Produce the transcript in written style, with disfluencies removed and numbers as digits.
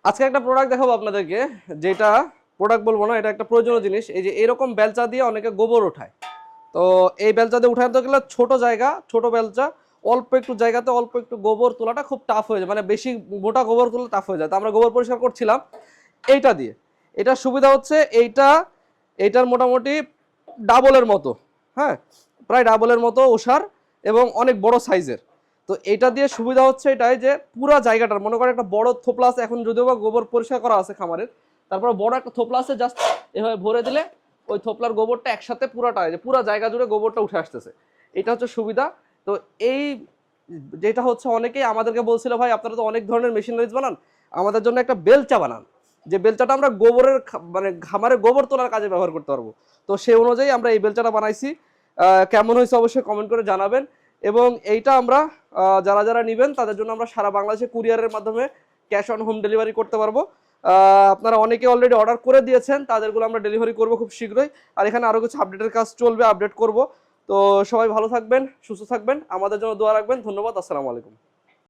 আজকে একটা প্রোডাক্ট দেখাবো আপনাদেরকে, যেটা প্রোডাক্ট বলবো না, এটা একটা প্রয়োজনীয় জিনিস। এই যে এরকম বেলচা দিয়ে অনেকে গোবর ওঠায়। তো এই বেলচা দিয়ে উঠাতে গেলে ছোট জায়গা, ছোট বেলচা, অল্প একটু জায়গাতে অল্প একটু গোবর তোলাটা খুব টাফ হয়ে যায়, মানে বেশি মোটা গোবর তোলা টাফ হয়ে যায়। তো আমরা গোবর পরিষ্কার করছিলাম এইটা দিয়ে। এটার সুবিধা হচ্ছে এইটার মোটামুটি ডাবলের মতো, হ্যাঁ, প্রায় ডাবলের মতো ওষার এবং অনেক বড় সাইজের। তো এটা দিয়ে সুবিধা হচ্ছে এটাই যে পুরো জায়গাটার, মনে করেন একটা বড় থোপলা আছে, এখন যদিও বা গোবর পরিষ্কার করা আছে খামারের, তারপরে বড় একটা থোপলা আছে, জাস্ট এভাবে ভরে দিলে ওই থোপলার গোবরটা একসাথে পুরাটা, যে পুরো জায়গা জুড়ে গোবরটা উঠে আসতেছে। এটা হচ্ছে সুবিধা। তো এই যেটা হচ্ছে অনেকেই আমাদেরকে বলছিল, ভাই আপনারা তো অনেক ধরনের মেশিনারিজ বানান, আমাদের জন্য একটা বেলচা বানান, যে বেলচাটা আমরা গোবরের মানে খামারে গোবর তোলার কাজে ব্যবহার করতে পারবো। তো সেই অনুযায়ী আমরা এই বেলচাটা বানাইছি। কেমন হয়েছে অবশ্যই কমেন্ট করে জানাবেন। এবং এইটা আমরা যারা যারা নেবেন তাদের জন্য আমরা সারা বাংলাদেশে কুরিয়ারের মাধ্যমে ক্যাশ অন হোম ডেলিভারি করতে পারবো। আপনারা অনেকে অলরেডি অর্ডার করে দিয়েছেন, তাদেরগুলো আমরা ডেলিভারি করব খুব শীঘ্রই। আর এখানে আরও কিছু আপডেটের কাজ চলবে, আপডেট করব। তো সবাই ভালো থাকবেন, সুস্থ থাকবেন, আমাদের জন্য দোয়া রাখবেন। ধন্যবাদ, আসসালামু আলাইকুম।